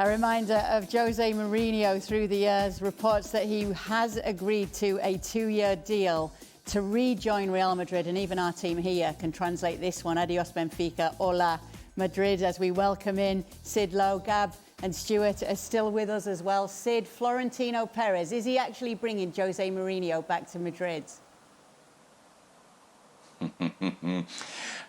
A reminder of José Mourinho through the years reports that he has agreed to a 2-year deal to rejoin Real Madrid, and even our team here can translate this one. Adios Benfica, hola Madrid, as we welcome in Sid Lowe. Gab and Stewart are still with us as well. Sid, Florentino Perez, is he actually bringing José Mourinho back to Madrid?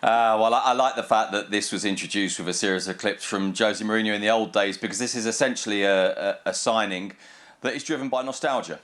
Well, I like the fact that this was introduced with a series of clips from José Mourinho in the old days, because this is essentially a signing that is driven by nostalgia.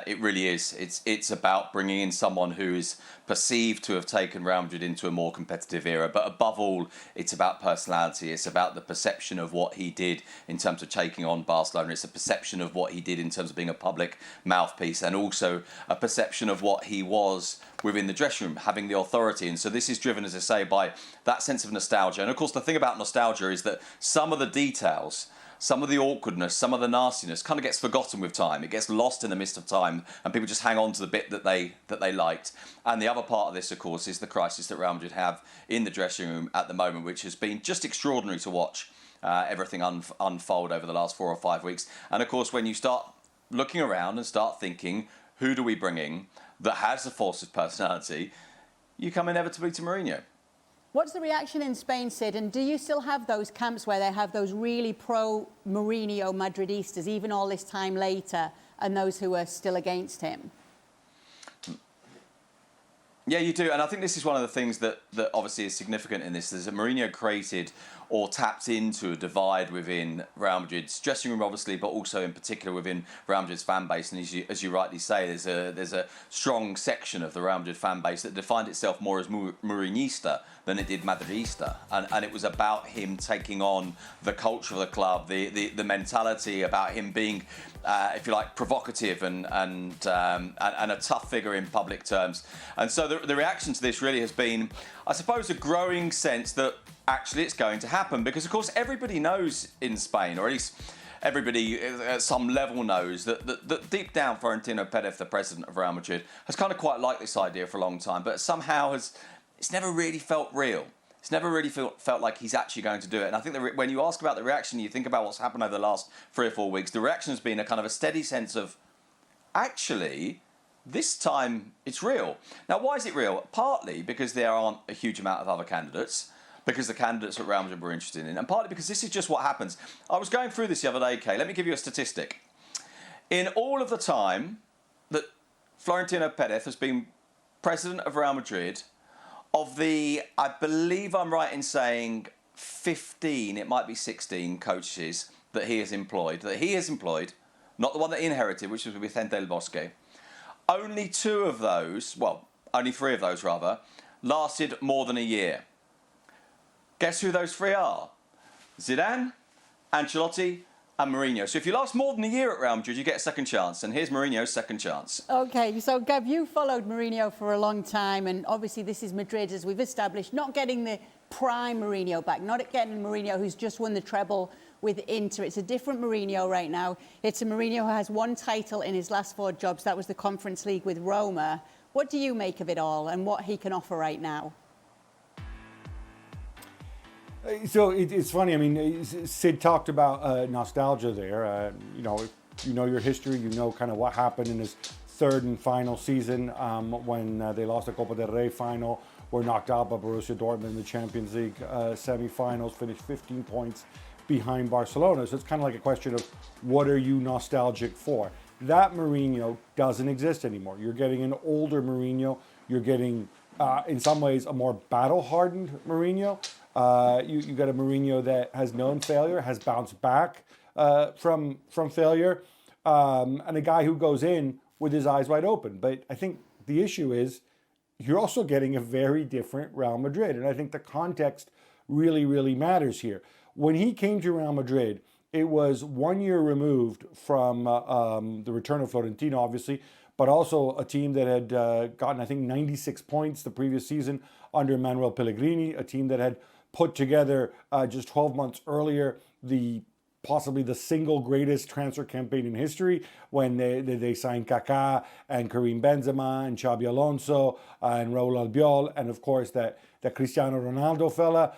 It really is. It's about bringing in someone who is perceived to have taken Real Madrid into a more competitive era. But above all, it's about personality. It's about the perception of what he did in terms of taking on Barcelona. It's a perception of what he did in terms of being a public mouthpiece, and also a perception of what he was within the dressing room, having the authority. And so this is driven, as I say, by that sense of nostalgia. And of course, the thing about nostalgia is that some of the details, some of the awkwardness, some of the nastiness kind of gets forgotten with time. It gets lost in the mist of time, and people just hang on to the bit that they liked. And the other part of this, of course, is the crisis that Real Madrid have in the dressing room at the moment, which has been just extraordinary to watch everything unfold over the last 4 or 5 weeks. And of course, when you start looking around and start thinking, who do we bring in that has a force of personality, you come inevitably to Mourinho. What's the reaction in Spain, Sid? And do you still have those camps where they have those really pro-Mourinho Madridistas, even all this time later, and those who are still against him? Yeah, you do. And I think this is one of the things that obviously is significant in this, is that Mourinho created or tapped into a divide within Real Madrid's dressing room, obviously, but also in particular within Real Madrid's fan base. And as you rightly say, there's a strong section of the Real Madrid fan base that defined itself more as Mourinhista than it did Madridista. And it was about him taking on the culture of the club, the mentality, about him being, if you like, provocative and a tough figure in public terms. And so the reaction to this really has been, I suppose, a growing sense that actually it's going to happen, because of course everybody knows in Spain, or at least everybody at some level knows, that deep down Florentino Perez, the president of Real Madrid, has kind of quite liked this idea for a long time, but somehow it's never really felt real. It's never really felt like he's actually going to do it. And I think that when you ask about the reaction, you think about what's happened over the last 3 or 4 weeks, the reaction has been a kind of a steady sense of, actually, this time it's real. Now, why is it real? Partly because there aren't a huge amount of other candidates, because the candidates that Real Madrid were interested in, and partly because this is just what happens. I was going through this the other day, Kay. Let me give you a statistic. In all of the time that Florentino Perez has been president of Real Madrid, of the, I believe I'm right in saying 15, it might be 16 coaches that he has employed, not the one that he inherited, which was Vicente del Bosque, only 2 of those, well, only 3 of those rather, lasted more than a year. Guess who those 3 are? Zidane, Ancelotti and Mourinho. So if you last more than a year at Real Madrid, you get a second chance. And here's Mourinho's second chance. OK, so Gab, you followed Mourinho for a long time. And obviously this is Madrid, as we've established, not getting the prime Mourinho back, not getting Mourinho who's just won the treble with Inter. It's a different Mourinho right now. It's a Mourinho who has 1 title in his last 4 jobs. That was the Conference League with Roma. What do you make of it all and what he can offer right now? So it's funny. I mean, Sid talked about nostalgia there. You know your history. You know kind of what happened in his 3rd and final season when they lost the Copa del Rey final, were knocked out by Borussia Dortmund in the Champions League semi-finals, finished 15 points behind Barcelona. So it's kind of like a question of what are you nostalgic for? That Mourinho doesn't exist anymore. You're getting an older Mourinho. You're getting, in some ways, a more battle-hardened Mourinho. You got a Mourinho that has known failure, has bounced back from failure, and a guy who goes in with his eyes wide open. But I think the issue is you're also getting a very different Real Madrid, and I think the context really, really matters here. When he came to Real Madrid, it was 1 year removed from the return of Florentino, obviously, but also a team that had gotten, I think, 96 points the previous season under Manuel Pellegrini, a team that had put together just 12 months earlier possibly the single greatest transfer campaign in history when they signed Kaká and Karim Benzema and Xabi Alonso and Raúl Albiol, and of course that Cristiano Ronaldo fella.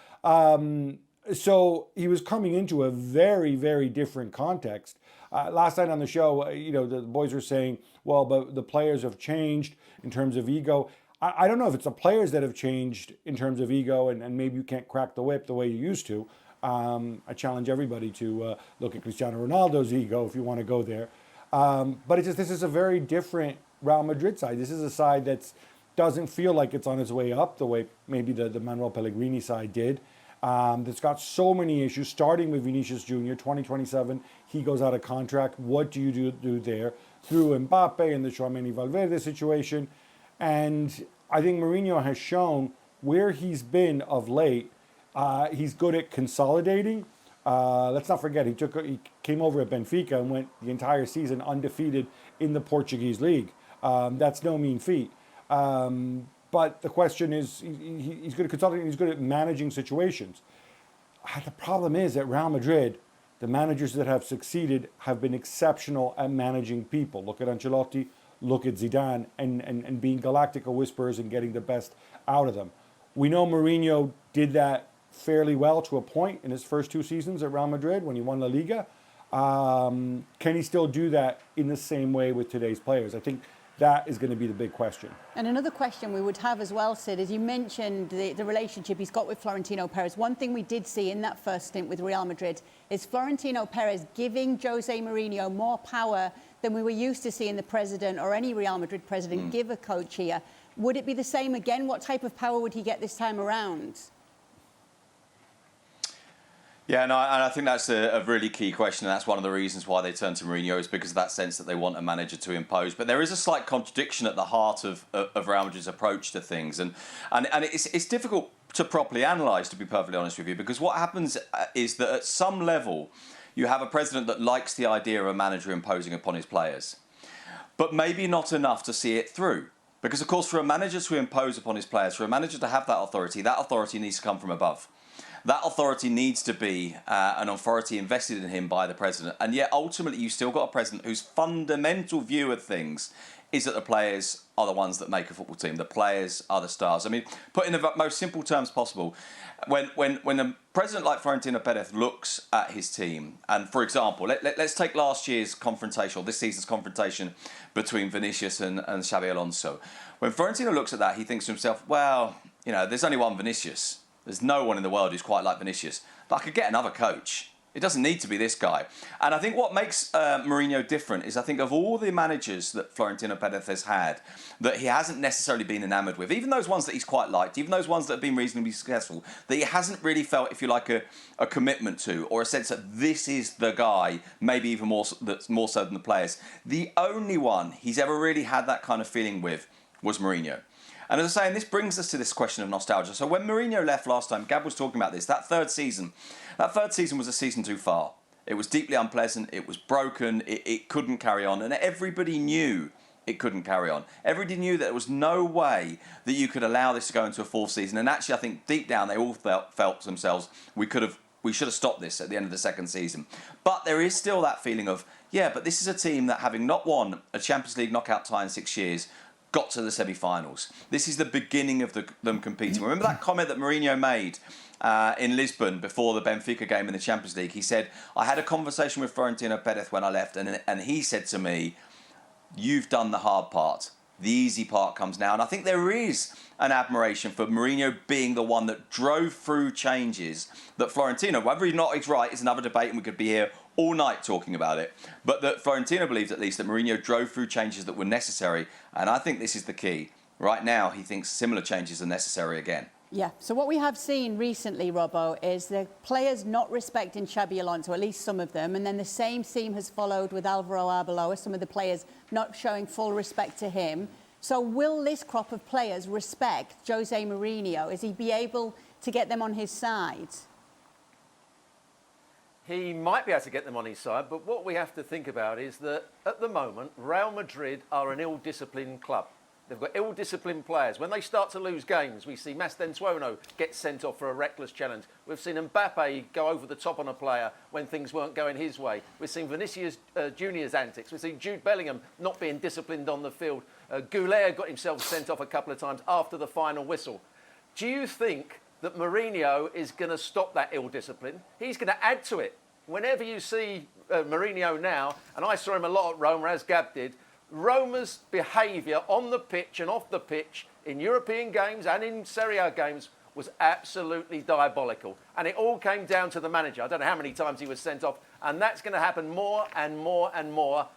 So he was coming into a very, very different context. Last night on the show, the boys were saying, well, but the players have changed in terms of ego. I don't know if it's the players that have changed in terms of ego, and maybe you can't crack the whip the way you used to. I challenge everybody to look at Cristiano Ronaldo's ego if you want to go there. But it's just, this is a very different Real Madrid side. This is a side that doesn't feel like it's on its way up the way maybe the Manuel Pellegrini side did. That's got so many issues, starting with Vinicius Jr., 2027, he goes out of contract. What do you do there? Through Mbappe and the Tchouaméni Valverde situation. And I think Mourinho has shown where he's been of late. He's good at consolidating. Let's not forget, he came over at Benfica and went the entire season undefeated in the Portuguese league. That's no mean feat. But the question is, he's good at consolidating, he's good at managing situations. The problem is at Real Madrid, the managers that have succeeded have been exceptional at managing people. Look at Ancelotti, look at Zidane, and being Galactica whisperers and getting the best out of them. We know Mourinho did that fairly well to a point in his first 2 seasons at Real Madrid when he won La Liga. Can he still do that in the same way with today's players? I think that is going to be the big question. And another question we would have as well, Sid, is you mentioned the relationship he's got with Florentino Perez. One thing we did see in that first stint with Real Madrid is Florentino Perez giving Jose Mourinho more power than we were used to seeing the president or any Real Madrid president give a coach here. Would it be the same again? What type of power would he get this time around? Yeah, no, and I think that's a really key question. And that's one of the reasons why they turn to Mourinho, is because of that sense that they want a manager to impose. But there is a slight contradiction at the heart of Real Madrid's approach to things, and it's difficult to properly analyse, to be perfectly honest with you, because what happens is that at some level you have a president that likes the idea of a manager imposing upon his players, but maybe not enough to see it through. Because of course, for a manager to impose upon his players, for a manager to have that authority needs to come from above. That authority needs to be an authority invested in him by the president. And yet, ultimately, you've still got a president whose fundamental view of things is that the players are the ones that make a football team. The players are the stars. I mean, put in the most simple terms possible, when a president like Florentino Perez looks at his team, and for example, let's take last year's confrontation, or this season's confrontation between Vinicius and Xabi Alonso. When Florentino looks at that, he thinks to himself, well, there's only one Vinicius. There's no one in the world who's quite like Vinicius. But I could get another coach. It doesn't need to be this guy. And I think what makes Mourinho different is, I think, of all the managers that Florentino Perez has had, that he hasn't necessarily been enamoured with, even those ones that he's quite liked, even those ones that have been reasonably successful, that he hasn't really felt, if you like, a commitment to, or a sense that this is the guy, maybe even more so than the players. The only one he's ever really had that kind of feeling with was Mourinho. And as I say, and this brings us to this question of nostalgia. So when Mourinho left last time, Gab was talking about this, that third season was a season too far. It was deeply unpleasant, it was broken, it couldn't carry on, and everybody knew it couldn't carry on. Everybody knew that there was no way that you could allow this to go into a fourth season, and actually I think deep down they all felt to themselves, we should have stopped this at the end of the second season. But there is still that feeling of, yeah, but this is a team that, having not won a Champions League knockout tie in 6 years, got to the semi-finals. This is the beginning of them competing. Remember that comment that Mourinho made in Lisbon before the Benfica game in the Champions League? He said, I had a conversation with Florentino Perez when I left, and he said to me, you've done the hard part. The easy part comes now. And I think there is an admiration for Mourinho being the one that drove through changes that Florentino, whether or not he's right is another debate, and we could be here all night talking about it, but that Florentino believes at least that Mourinho drove through changes that were necessary, and I think this is the key. Right now, he thinks similar changes are necessary again. Yeah, so what we have seen recently, Robbo, is the players not respecting Xabi Alonso, at least some of them, and then the same theme has followed with Alvaro Arbeloa, some of the players not showing full respect to him. So will this crop of players respect Jose Mourinho? Is he be able to get them on his side? He might be able to get them on his side, but what we have to think about is that at the moment, Real Madrid are an ill-disciplined club. They've got ill-disciplined players. When they start to lose games, we see Mastentuono get sent off for a reckless challenge. We've seen Mbappe go over the top on a player when things weren't going his way. We've seen Vinicius Junior's antics. We've seen Jude Bellingham not being disciplined on the field. Goulet got himself sent off a couple of times after the final whistle. Do you think that Mourinho is going to stop that ill discipline. He's going to add to it. Whenever you see Mourinho now, and I saw him a lot at Roma, as Gab did, Roma's behaviour on the pitch and off the pitch in European games and in Serie A games was absolutely diabolical. And it all came down to the manager. I don't know how many times he was sent off. And that's going to happen more and more and more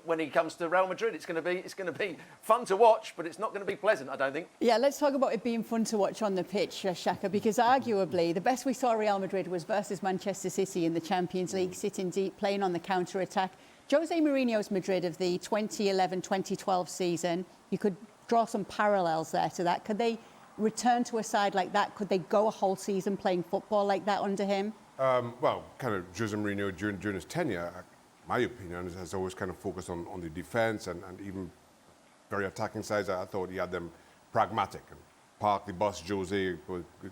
when he comes to Real Madrid. It's going to be fun to watch, but it's not going to be pleasant, I don't think. Yeah, let's talk about it being fun to watch on the pitch, Shaka, because arguably the best we saw Real Madrid was versus Manchester City in the Champions League, sitting deep, playing on the counter-attack. Jose Mourinho's Madrid of the 2011-2012 season, you could draw some parallels there to that. Could they return to a side like that? Could they go a whole season playing football like that under him? Well, kind of Jose Mourinho during his tenure, my opinion, has always kind of focused on the defence and even very attacking sides. I thought he had them pragmatic. And park the bus, Jose,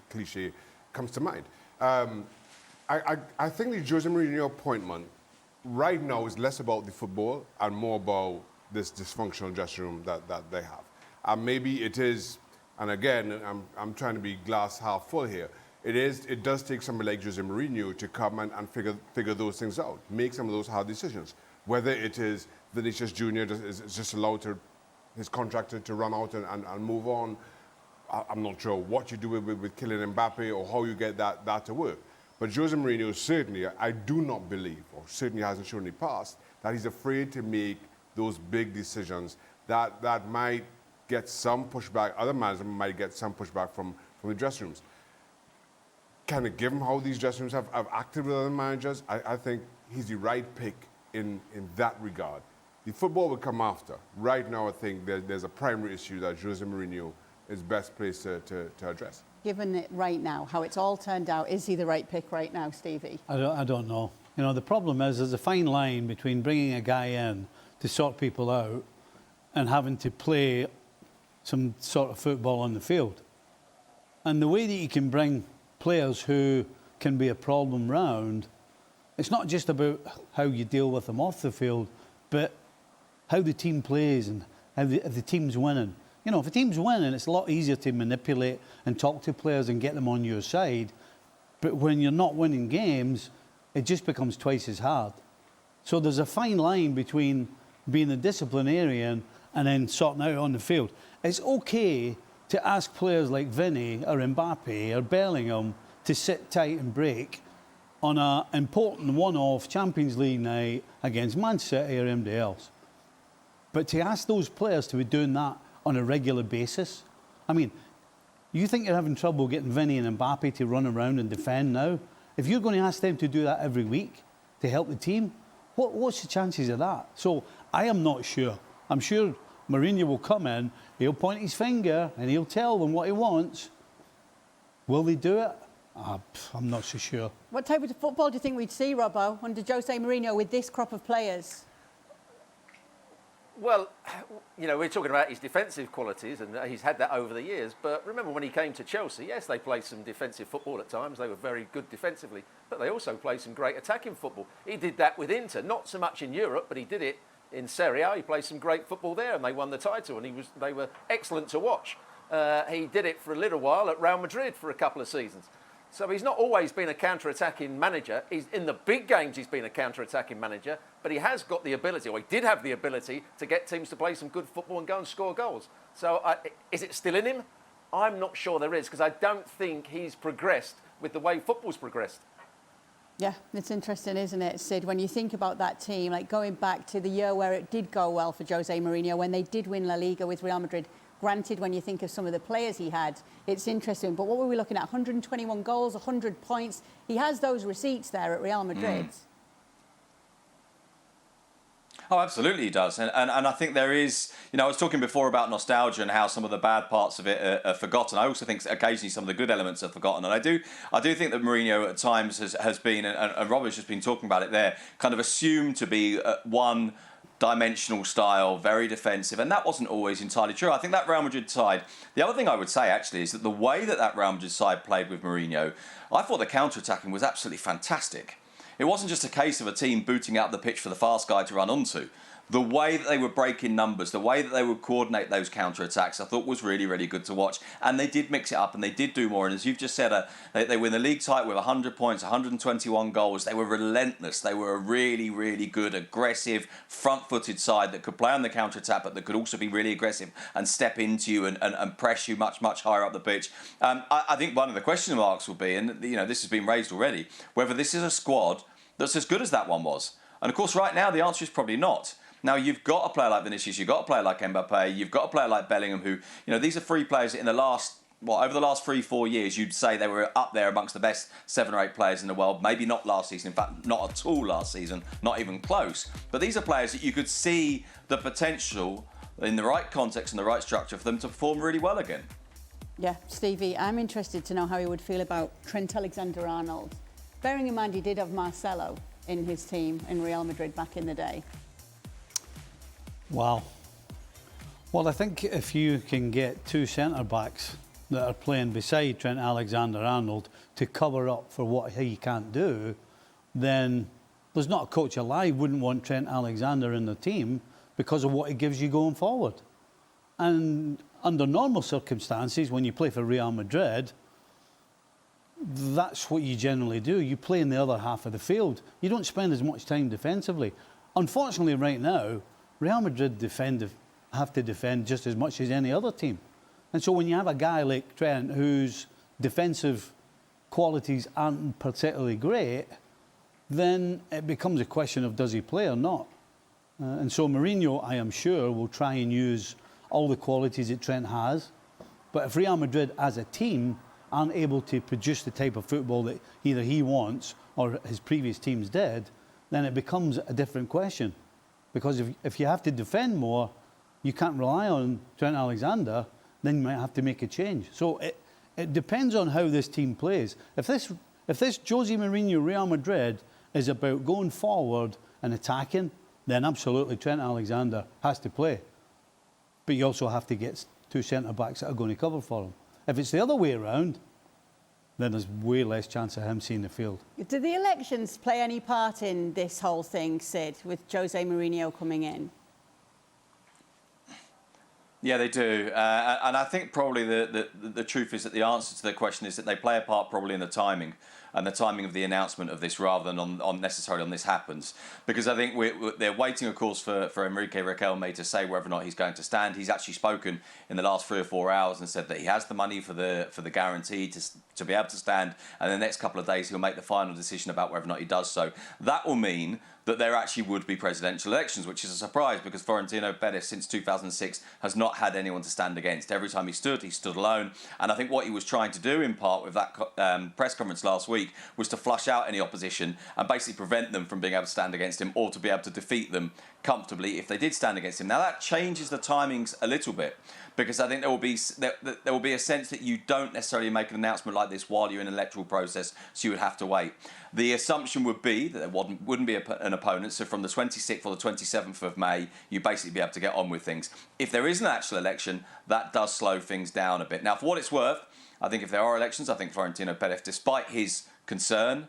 cliche, comes to mind. I think the Jose Mourinho appointment right now is less about the football and more about this dysfunctional dressing room that they have. And maybe it is, and again, I'm trying to be glass half full here. It does take somebody like Jose Mourinho to come and figure those things out, make some of those hard decisions. Whether it is Vinicius Jr. is just allowed his contract to run out and move on. I'm not sure what you do with Kylian Mbappe or how you get that to work. But Jose Mourinho certainly, I do not believe, or certainly hasn't shown in the past, that he's afraid to make those big decisions that might get some pushback. Other managers might get some pushback from the dressing rooms. Kind of given how these dressing rooms have acted with other managers, I think he's the right pick in that regard. The football will come after. Right now, I think there's a primary issue that Jose Mourinho is best placed to address. Given it right now, how it's all turned out, is he the right pick right now, Stevie? I don't know. You know, the problem is there's a fine line between bringing a guy in to sort people out and having to play some sort of football on the field. And the way that you can bring players who can be a problem round, it's not just about how you deal with them off the field, but how the team plays and how if the team's winning. You know, if a team's winning, it's a lot easier to manipulate and talk to players and get them on your side. But when you're not winning games, it just becomes twice as hard. So there's a fine line between being a disciplinarian and then sorting out on the field. It's okay to ask players like Vinny or Mbappe or Bellingham to sit tight and break on an important one-off Champions League night against Man City or anybody else. But to ask those players to be doing that on a regular basis, I mean, you think you're having trouble getting Vinny and Mbappe to run around and defend now? If you're going to ask them to do that every week to help the team, what's the chances of that? So I am not sure. I'm sure Mourinho will come in, he'll point his finger and he'll tell them what he wants. Will they do it? I'm not so sure. What type of football do you think we'd see, Robbo, under Jose Mourinho with this crop of players? Well, you know, we're talking about his defensive qualities, and he's had that over the years. But remember when he came to Chelsea, yes, they played some defensive football at times. They were very good defensively, but they also played some great attacking football. He did that with Inter, not so much in Europe, but he did it in Serie A. He played some great football there, and they won the title, and they were excellent to watch. He did it for a little while at Real Madrid for a couple of seasons. So he's not always been a counter-attacking manager. In the big games, he's been a counter-attacking manager, but he has got the ability, or he did have the ability, to get teams to play some good football and go and score goals. So is it still in him? I'm not sure there is, because I don't think he's progressed with the way football's progressed. Yeah, it's interesting, isn't it, Sid? When you think about that team, like going back to the year where it did go well for Jose Mourinho, when they did win La Liga with Real Madrid. Granted, when you think of some of the players he had, it's interesting. But what were we looking at? 121 goals, 100 points. He has those receipts there at Real Madrid. Oh, absolutely he does. And I think there is, you know, I was talking before about nostalgia and how some of the bad parts of it are forgotten. I also think occasionally some of the good elements are forgotten. And I do think that Mourinho at times has been, and Robert's just been talking about it there, kind of assumed to be one dimensional style, very defensive, and that wasn't always entirely true. I think that Real Madrid side, the other thing I would say actually is that the way that Real Madrid side played with Mourinho, I thought the counter-attacking was absolutely fantastic. it wasn't just a case of a team booting out the pitch for the fast guy to run onto. The way that they were breaking numbers, the way that they would coordinate those counter-attacks, I thought was really, really good to watch. And they did mix it up and they did do more. And as you've just said, they win the league title with 100 points, 121 goals. They were relentless. They were a really, really good, aggressive, front-footed side that could play on the counter-attack, but that could also be really aggressive and step into you and press you much, much higher up the pitch. I think one of the question marks will be, and this has been raised already, whether this is a squad that's as good as that one was. And of course, right now, the answer is probably not. Now, you've got a player like Vinicius, you've got a player like Mbappe, you've got a player like Bellingham who, these are three players that over the last 3-4 years, you'd say they were up there amongst the best 7 or 8 players in the world. Maybe not last season, in fact, not at all last season, not even close. But these are players that you could see the potential in the right context and the right structure for them to perform really well again. Yeah, Stevie, I'm interested to know how you would feel about Trent Alexander-Arnold. Bearing in mind he did have Marcelo in his team in Real Madrid back in the day. Wow. Well, I think if you can get 2 centre-backs that are playing beside Trent Alexander-Arnold to cover up for what he can't do, then there's not a coach alive wouldn't want Trent Alexander in the team because of what he gives you going forward. And under normal circumstances, when you play for Real Madrid, that's what you generally do. You play in the other half of the field. You don't spend as much time defensively. Unfortunately, right now, Real Madrid have to defend just as much as any other team. And so when you have a guy like Trent whose defensive qualities aren't particularly great, then it becomes a question of does he play or not. And so Mourinho, I am sure, will try and use all the qualities that Trent has. But if Real Madrid as a team aren't able to produce the type of football that either he wants or his previous teams did, then it becomes a different question. Because if you have to defend more, you can't rely on Trent Alexander, then you might have to make a change. So it depends on how this team plays. If this José Mourinho Real Madrid is about going forward and attacking, then absolutely Trent Alexander has to play. But you also have to get 2 centre-backs that are going to cover for him. If it's the other way around, then there's way less chance of him seeing the field. Do the elections play any part in this whole thing, Sid, with José Mourinho coming in? Yeah, they do. And I think probably the truth is that the answer to the question is that they play a part probably in the timing and the timing of the announcement of this rather than on necessarily on this happens. Because I think they're waiting, of course, for Enrique Riquelme to say whether or not he's going to stand. He's actually spoken in the last 3 or 4 hours and said that he has the money for the guarantee to be able to stand. And the next couple of days, he'll make the final decision about whether or not he does so. That will mean that there actually would be presidential elections, which is a surprise because Florentino Perez, since 2006, has not had anyone to stand against. Every time he stood alone. And I think what he was trying to do, in part, with that press conference last week, was to flush out any opposition and basically prevent them from being able to stand against him or to be able to defeat them comfortably if they did stand against him. Now, that changes the timings a little bit because I think there will be a sense that you don't necessarily make an announcement like this while you're in an electoral process, so you would have to wait. The assumption would be that there wouldn't be an opponent, so from the 26th or the 27th of May, you'd basically be able to get on with things. If there is an actual election, that does slow things down a bit. Now, for what it's worth, I think if there are elections, I think Florentino Perez, despite his concern,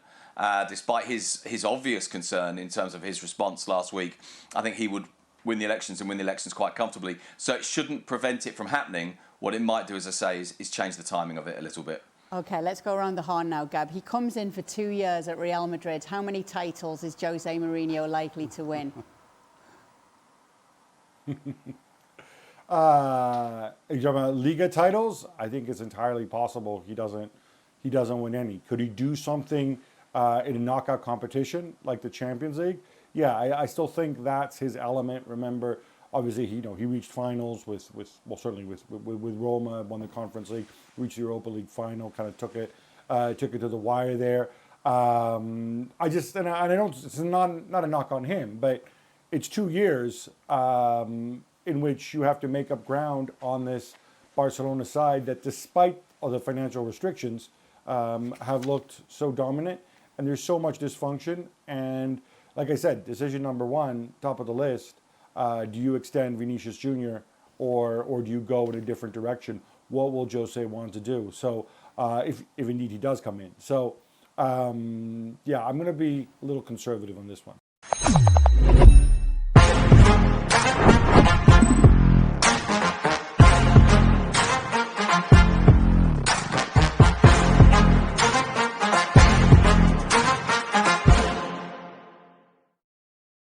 despite his obvious concern in terms of his response last week, I think he would win the elections and win the elections quite comfortably. So it shouldn't prevent it from happening. What it might do, as I say, is change the timing of it a little bit. OK, let's go around the horn now, Gab. He comes in for 2 years at Real Madrid. How many titles is José Mourinho likely to win? Are you talking about Liga titles? I think it's entirely possible he doesn't win any. Could he do something in a knockout competition like the Champions League? Yeah, I still think that's his element. Remember, obviously, he reached finals with Roma, won the Conference League, reached the Europa League final, kind of took it to the wire there. I don't. It's not a knock on him, but it's 2 years in which you have to make up ground on this Barcelona side that, despite all the financial restrictions, have looked so dominant, and there's so much dysfunction. And like I said, decision number 1, top of the list. Do you extend Vinicius Jr. or do you go in a different direction? What will Jose want to do? So if indeed he does come in. So Yeah, I'm going to be a little conservative on this one.